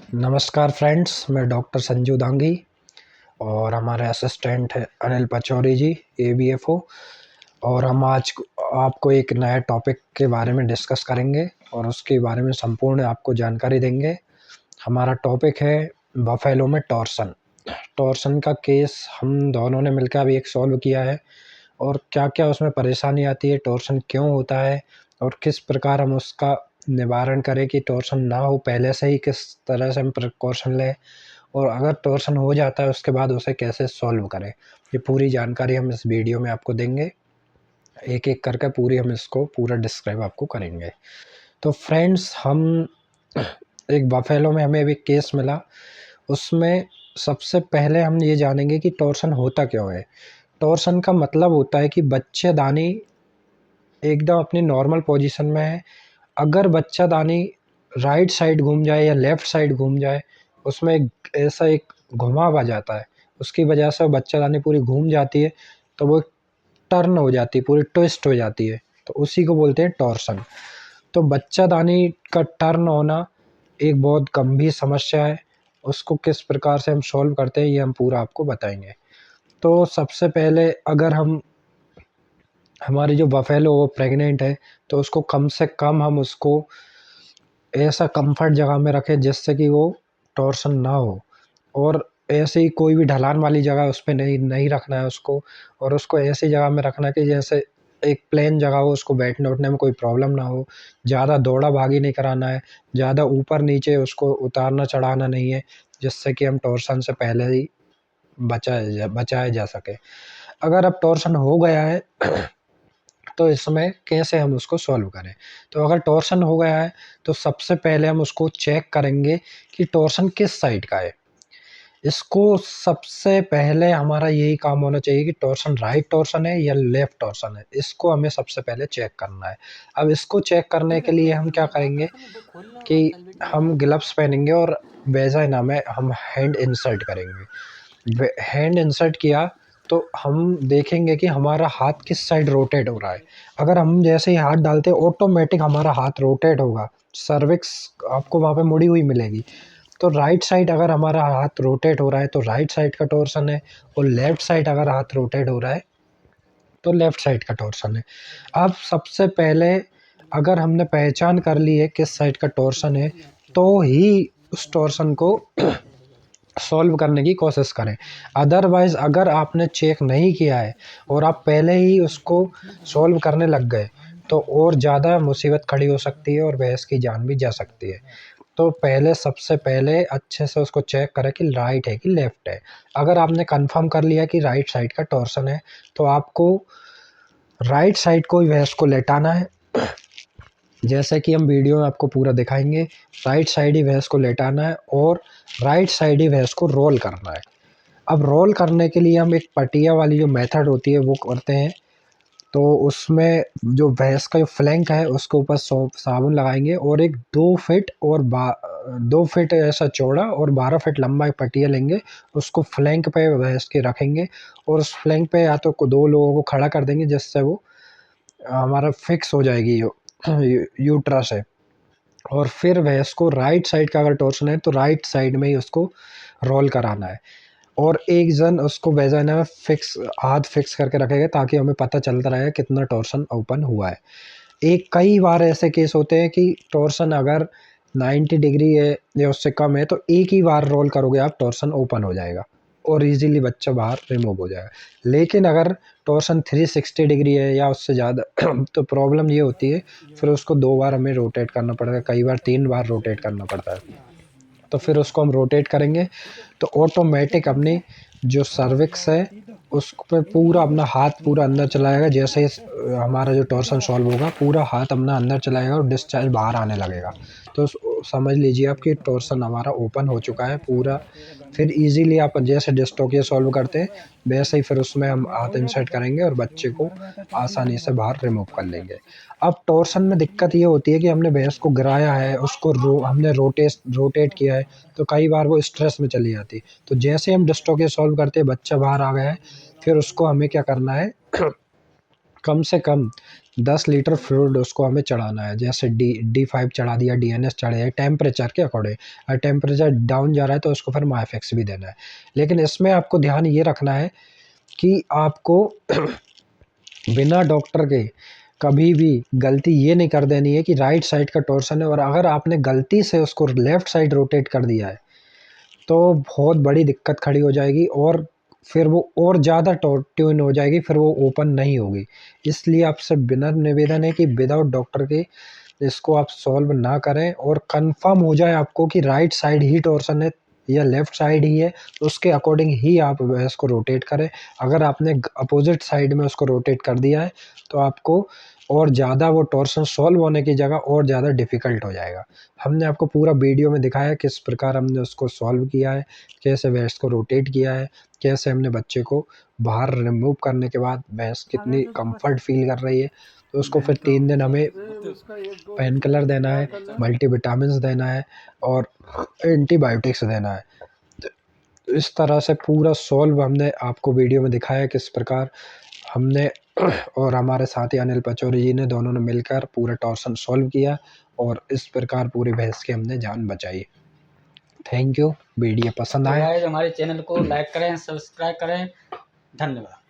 नमस्कार फ्रेंड्स, मैं डॉक्टर संजू दांगी और हमारे असिस्टेंट है अनिल पचौरी जी, एबीएफओ। और हम आज आपको एक नए टॉपिक के बारे में डिस्कस करेंगे और उसके बारे में संपूर्ण आपको जानकारी देंगे। हमारा टॉपिक है बफेलो में टॉर्सन। टॉर्सन का केस हम दोनों ने मिलकर अभी एक सॉल्व किया है और क्या-क्या उसमें परेशानी आती है, टॉर्सन क्यों होता है और किस प्रकार हम उसका निवारण करें कि टॉर्सन ना हो, पहले से ही किस तरह से हम प्रिकॉशन लें और अगर टॉर्सन हो जाता है उसके बाद उसे कैसे सॉल्व करें। ये पूरी जानकारी हम इस वीडियो में आपको देंगे। एक-एक करके पूरी हम इसको पूरा डिस्क्राइब आपको करेंगे। तो फ्रेंड्स, हम एक बफेलो में हमें अभी केस मिला, उसमें सबसे पहले हम ये जानेंगे कि टॉर्सन होता क्यों है। टॉर्सन का मतलब होता है कि बच्चेदानी एकदम अपनी नॉर्मल पोजीशन में है। अगर बच्चेदानी राइट साइड घूम जाए या लेफ़्ट साइड घूम जाए, उसमें ऐसा एक घुमाव आ जाता है, उसकी वजह से बच्चेदानी पूरी घूम जाती है, तो वो टर्न हो जाती है, पूरी ट्विस्ट हो जाती है, तो उसी को बोलते हैं टॉर्सन। तो बच्चेदानी का टर्न होना एक बहुत गंभीर समस्या है, उसको किस प्रकार से हम सॉल्व करते हैं, ये हम पूरा आपको बताएँगे। तो सबसे पहले अगर हमारी जो बफ़ेलो वो प्रेग्नेंट है, तो उसको कम से कम हम उसको ऐसा कम्फ़र्ट जगह में रखें जिससे कि वो टॉर्सन ना हो और ऐसे ही कोई भी ढलान वाली जगह उस पे नहीं नहीं रखना है उसको और उसको ऐसी जगह में रखना है कि जैसे एक प्लेन जगह हो, उसको बैठने-उठने में कोई प्रॉब्लम ना हो। ज़्यादा दौड़ा-भागी नहीं कराना है, ज़्यादा ऊपर-नीचे उसको उतारना-चढ़ाना नहीं है, जिससे कि हम टॉर्सन से पहले ही बचाया जा सके। अगर अब टॉर्सन हो गया है तो इसमें कैसे हम उसको सॉल्व करें? तो अगर टॉर्सन हो गया है, तो सबसे पहले हम उसको चेक करेंगे कि टॉर्सन किस साइड का है। इसको सबसे पहले हमारा यही काम होना चाहिए कि टॉर्सन राइट टॉर्सन है या लेफ्ट टॉर्सन है, इसको हमें सबसे पहले चेक करना है। अब इसको चेक करने के लिए हम क्या करेंगे कि हम ग्लव्स पहनेंगे और वेजाइना में हम हैंड इंसर्ट करेंगे। हैंड इंसर्ट किया तो हम देखेंगे कि हमारा हाथ किस साइड रोटेट हो रहा है। अगर हम जैसे ही हाथ डालते हैं ऑटोमेटिक हमारा हाथ रोटेट होगा, सर्विक्स आपको वहाँ पे मुड़ी हुई मिलेगी। तो राइट साइड अगर हमारा हाथ रोटेट हो रहा है तो राइट साइड का टॉर्सन है और लेफ्ट साइड अगर हाथ रोटेट हो रहा है तो लेफ्ट साइड का टॉर्सन है। अब सबसे पहले अगर हमने पहचान कर ली है किस साइड का टॉर्सन है, तो ही उस टॉर्सन को सॉल्व करने की कोशिश करें। अदरवाइज़ अगर आपने चेक नहीं किया है और आप पहले ही उसको सॉल्व करने लग गए, तो और ज़्यादा मुसीबत खड़ी हो सकती है और भैंस की जान भी जा सकती है। तो पहले सबसे पहले अच्छे से उसको चेक करें कि राइट है कि लेफ़्ट है। अगर आपने कन्फर्म कर लिया कि राइट साइड का टॉर्सन है, तो आपको राइट साइड को ही भैंस को लेटाना है। जैसे कि हम वीडियो में आपको पूरा दिखाएँगे, राइट साइड ही भैंस को लेटाना है और राइट साइड ही भैंस को रोल करना है। अब रोल करने के लिए हम एक पटिया वाली जो मेथड होती है वो करते हैं। तो उसमें जो भैंस का जो फ्लैंक है उसके ऊपर साबुन लगाएँगे और एक 2 फीट और 2 फीट ऐसा चौड़ा और 12 फीट लंबा एक पटिया लेंगे, उसको फ्लैंक पे भैंस के रखेंगे और उस फ्लैंक पे या तो 2 लोगों को खड़ा कर देंगे जिससे वो हमारा फिक्स हो जाएगी यूट्रस है। और फिर भैंस को राइट साइड का अगर टॉर्सन है तो राइट साइड में ही उसको रोल कराना है और एक जन उसको वेजाइना में हाथ फिक्स करके रखेगा ताकि हमें पता चलता रहेगा कितना टॉर्सन ओपन हुआ है। एक कई बार ऐसे केस होते हैं कि टॉर्सन अगर 90 डिग्री है या उससे कम है तो एक ही बार रोल करोगे आप टॉर्सन ओपन हो जाएगा और इजीली बच्चा बाहर रिमूव हो जाएगा। लेकिन अगर टॉर्सन 360 डिग्री है या उससे ज़्यादा तो प्रॉब्लम ये होती है, फिर उसको 2 बार हमें रोटेट करना पड़ेगा, कई बार 3 बार रोटेट करना पड़ता है। तो फिर उसको हम रोटेट करेंगे तो ऑटोमेटिक अपनी जो सर्विक्स है उस पे पूरा अपना हाथ पूरा अंदर चलाएगा। जैसे ही हमारा जो टॉर्सन सॉल्व होगा पूरा हाथ अपना अंदर चलाएगा और डिस्चार्ज बाहर आने लगेगा। तो समझ लीजिए आप कि टॉर्सन हमारा ओपन हो चुका है पूरा। फिर इजीली आप जैसे डिस्टोकिया सॉल्व करते हैं वैसे ही फिर उसमें हम हाथ इंसर्ट करेंगे और बच्चे को आसानी से बाहर रिमूव कर लेंगे। अब टॉर्सन में दिक्कत ये होती है कि हमने भैंस को गिराया है, उसको हमने रोटेट किया है, तो कई बार वो स्ट्रेस में चली जाती है। तो जैसे हम डिस्टोकिया सॉल्व करते हैं, बच्चा बाहर आ गया है, फिर उसको हमें क्या करना है कम से कम 10 लीटर फ्लूइड उसको हमें चढ़ाना है। जैसे D5 चढ़ा दिया, DNS चढ़े है, टेम्परेचर के अकॉर्डिंग। अगर टेम्परेचर डाउन जा रहा है तो उसको फिर माइफेक्स भी देना है। लेकिन इसमें आपको ध्यान ये रखना है कि आपको बिना डॉक्टर के कभी भी गलती ये नहीं कर देनी है कि राइट साइड का टॉर्सन है और अगर आपने गलती से उसको लेफ़्ट साइड रोटेट कर दिया है, तो बहुत बड़ी दिक्कत खड़ी हो जाएगी और फिर वो और ज़्यादा ट्यून हो जाएगी, फिर वो ओपन नहीं होगी। इसलिए आपसे विनम्र निवेदन है कि विदाउट डॉक्टर के इसको आप सॉल्व ना करें और कंफर्म हो जाए आपको कि राइट साइड ही टॉर्सन है या लेफ़्ट साइड ही है, तो उसके अकॉर्डिंग ही आप भैंस को रोटेट करें। अगर आपने अपोज़िट साइड में उसको रोटेट कर दिया है, तो आपको और ज़्यादा वो टॉर्सन सॉल्व होने की जगह और ज़्यादा डिफ़िकल्ट हो जाएगा। हमने आपको पूरा वीडियो में दिखाया है किस प्रकार हमने उसको सॉल्व किया है, कैसे भैंस को रोटेट किया है, कैसे हमने बच्चे को बाहर रिमूव करने के बाद भैंस कितनी कम्फ़र्ट फ़ील कर रही है। तो उसको फिर 3 दिन हमें पेन किलर देना है, मल्टीविटामिन्स देना है और एंटीबायोटिक्स देना है। तो इस तरह से पूरा सॉल्व हमने आपको वीडियो में दिखाया है किस प्रकार हमने और हमारे साथी अनिल पचौरी जी ने, दोनों ने मिलकर पूरा टॉर्सन सॉल्व किया और इस प्रकार पूरी भैंस की हमने जान बचाई। Thank you. वीडियो पसंद तो आए गाइस हमारे चैनल को लाइक करें, सब्सक्राइब करें। धन्यवाद।